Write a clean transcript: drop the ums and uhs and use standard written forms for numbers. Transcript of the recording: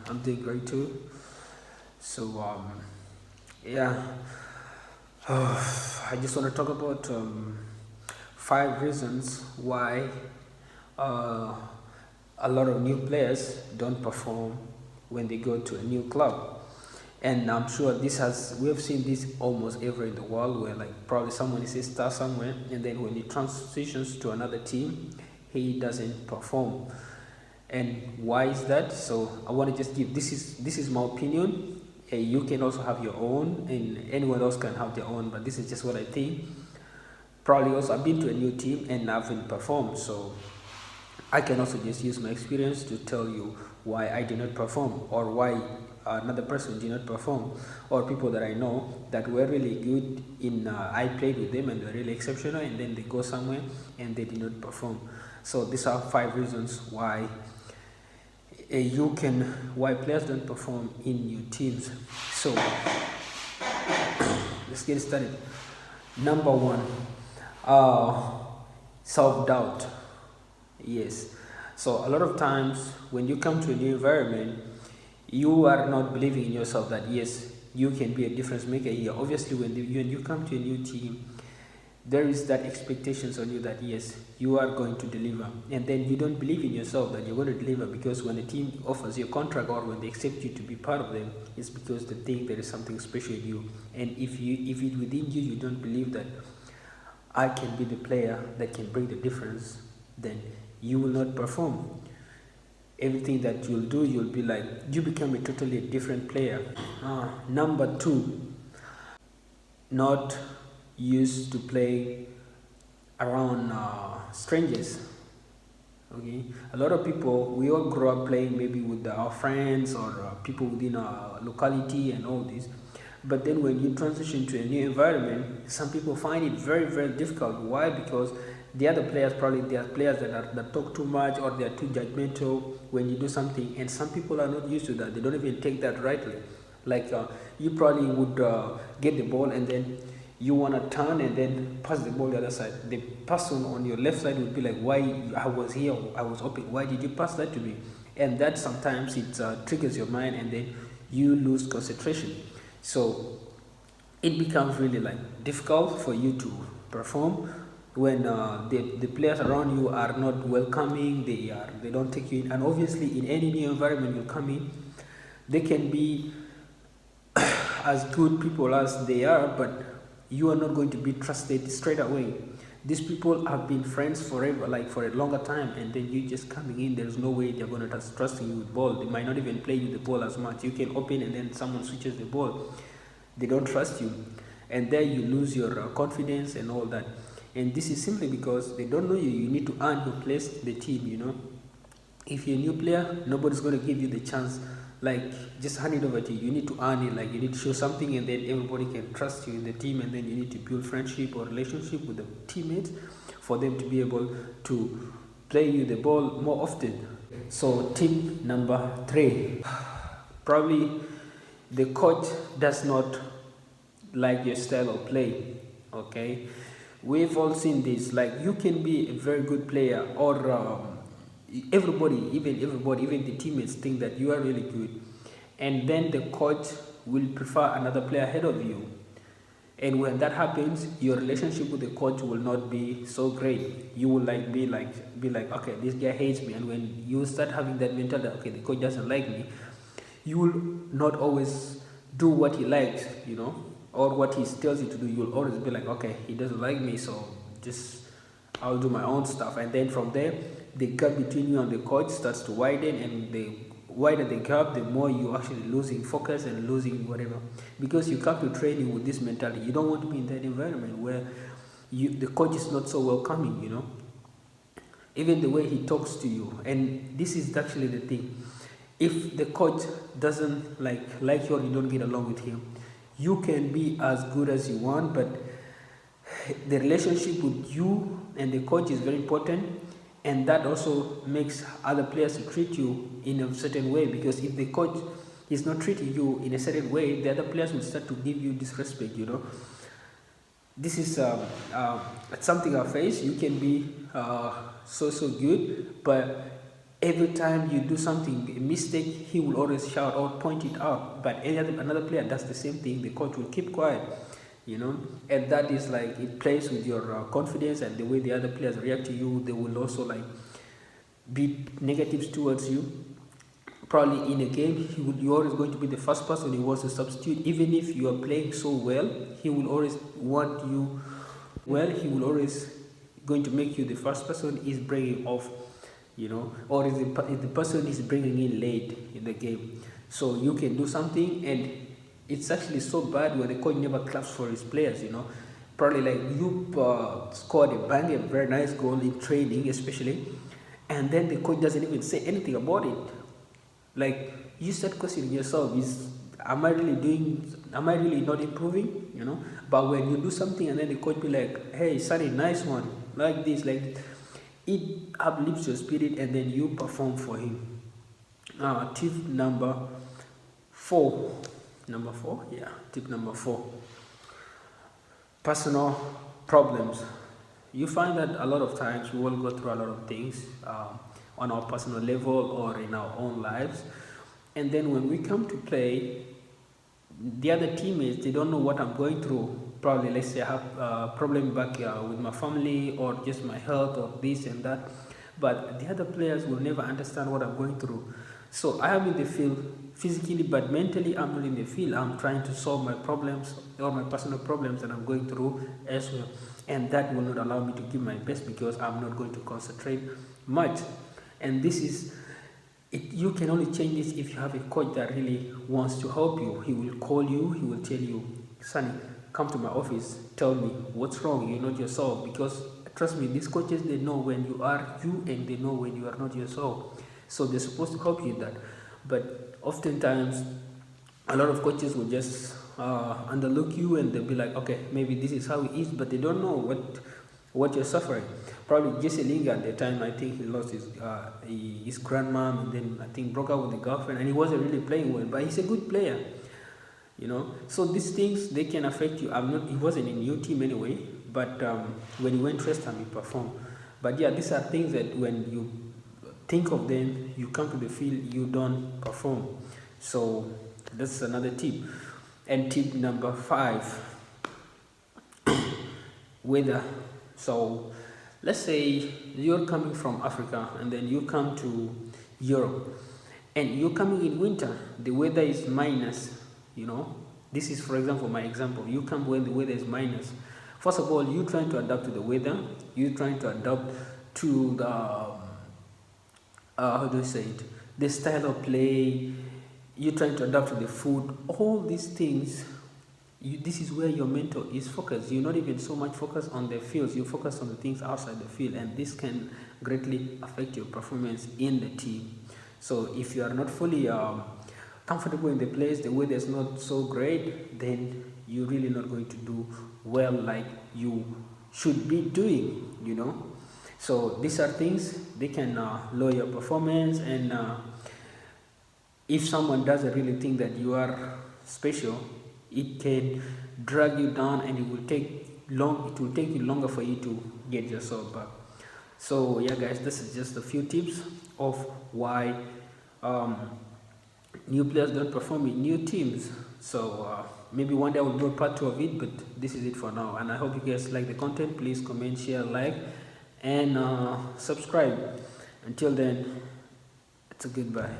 I'm doing great too. So yeah, I just want to talk about 5 reasons why uh, a lot of new players don't perform when they go to a new club. And I'm sure we have seen this almost everywhere in the world, where like probably someone is a star somewhere, and then when he transitions to another team, he doesn't perform. And why is that? So I want to just give this is my opinion. You can also have your own, and anyone else can have their own, but this is just what I think. Probably also I've been to a new team and I haven't performed, so I can also just use my experience to tell you why I did not perform, or why another person did not perform, or people that I know that were really good in. I played with them and they're really exceptional, and then they go somewhere and they did not perform. So these are 5 reasons why players don't perform in new teams. So let's get started. Number one, uh, self-doubt. Yes. So a lot of times when you come to a new environment, you are not believing in yourself that yes, you can be a difference maker here. Obviously, when you come to a new team, there is that expectations on you that yes, you are going to deliver, and then you don't believe in yourself that you're going to deliver, because when the team offers you a contract or when they accept you to be part of them, it's because they think there is something special in you. And if it within you don't believe that I can be the player that can bring the difference, then you will not perform. Everything that you'll do, you'll be like, you become a totally different player. Number two, not used to play around strangers. Okay, a lot of people, we all grow up playing maybe with our friends or people within our locality and all this, but then when you transition to a new environment, some people find it very very difficult. Why? Because the other players, probably they are players that talk too much, or they are too judgmental when you do something, and some people are not used to that. They don't even take that rightly. Like you probably would get the ball, and then you want to turn and then pass the ball the other side. The person on your left side would be like, why? I was here, I was open, why did you pass that to me? And that sometimes it triggers your mind, and then you lose concentration. So it becomes really like difficult for you to perform when the players around you are not welcoming. They don't take you in. And obviously in any new environment you come in, they can be as good people as they are, but you are not going to be trusted straight away. These people have been friends forever, like for a longer time, and then you just coming in, there's no way they're going to trust you with ball. They might not even play you the ball as much. You can open and then someone switches the ball. They don't trust you, and there you lose your confidence and all that. And this is simply because they don't know you. You need to earn your place in the team. If you're a new player, nobody's going to give you the chance, like just hand it over to you. You need to earn it. Like you need to show something, and then everybody can trust you in the team, and then you need to build friendship or relationship with the teammates for them to be able to play you the ball more often. So tip number 3, probably the coach does not like your style of play. Okay, we've all seen this. Like you can be a very good player, or everybody, even the teammates think that you are really good, and then the coach will prefer another player ahead of you. And when that happens, your relationship with the coach will not be so great. You will be like, okay, this guy hates me. And when you start having that mentality, okay, the coach doesn't like me, you will not always do what he likes, or what he tells you to do. You'll always be like, okay, he doesn't like me, so just I'll do my own stuff. And then from there, the gap between you and the coach starts to widen, and the wider the gap, the more you actually losing focus and losing whatever. Because you come to training with this mentality. You don't want to be in that environment where the coach is not so welcoming. Even the way he talks to you. And this is actually the thing. If the coach doesn't like you, or you don't get along with him, you can be as good as you want, but the relationship with you and the coach is very important. And that also makes other players to treat you in a certain way, because if the coach is not treating you in a certain way, the other players will start to give you disrespect. This is something I face. You can be so good, but Every time you do something, a mistake, he will always shout or point it out. But another player does the same thing, the coach will keep quiet, and that is like, it plays with your confidence, and the way the other players react to you, they will also like be negatives towards you. Probably in a game, you're always going to be the first person he wants to substitute. Even if you are playing so well, he will always want you well. He will always going to make you the first person he's bringing off, or if the person is bringing in late in the game. So you can do something, and it's actually so bad when the coach never claps for his players. Probably like you scored a bang, a very nice goal in training, especially, and then the coach doesn't even say anything about it. Like, you start questioning yourself, am I really not improving? But when you do something and then the coach be like, hey Sonny, nice one, like this, it uplifts your spirit, and then you perform for him. Tip number 4. Tip number 4. Personal problems. You find that a lot of times we will go through a lot of things on our personal level or in our own lives, and then when we come to play, the other teammates, they don't know what I'm going through. Probably, let's say I have a problem back with my family, or just my health, or this and that, but the other players will never understand what I'm going through. So I am in the field physically, but mentally I'm not in the field. I'm trying to solve my problems, or my personal problems that I'm going through as well, and that will not allow me to give my best, because I'm not going to concentrate much. And this is it. You can only change this if you have a coach that really wants to help you. He will call you, he will tell you, Sonny, come to my office, tell me what's wrong, you're not yourself. Because trust me, these coaches, they know when you are you, and they know when you are not yourself. So they're supposed to help you in that. But oftentimes, a lot of coaches will just underlook you, and they'll be like, okay, maybe this is how it is, but they don't know what you're suffering. Probably Jesse Lingard, at the time, I think he lost his grandmom, and then I think broke up with the girlfriend, and he wasn't really playing well, but he's a good player. So these things, they can affect you. He wasn't in your team anyway, but when he went first time, he performed. But yeah, these are things that when you think of them, you come to the field, you don't perform. So that's another tip. And tip number 5, weather. So let's say you're coming from Africa, and then you come to Europe, and you're coming in winter. The weather is minus. This is, for example, my example. You come when the weather is minus. First of all, you're trying to adapt to the weather. You're trying to adapt to the how do you say it? The style of play. You're trying to adapt to the food. All these things. This is where your mentor is focused. You're not even so much focused on the fields. You focus on the things outside the field, and this can greatly affect your performance in the team. So if you are not fully comfortable in the place, the weather is not so great, then you're really not going to do well like you should be doing. So these are things, they can lower your performance, and if someone doesn't really think that you are special, it can drag you down, and it will take you longer for you to get yourself back. So yeah guys, this is just a few tips of why new players don't perform in new teams. So maybe one day I will do a part 2 of it, but this is it for now, and I hope you guys like the content. Please comment, share, like, and subscribe. Until then, it's a goodbye.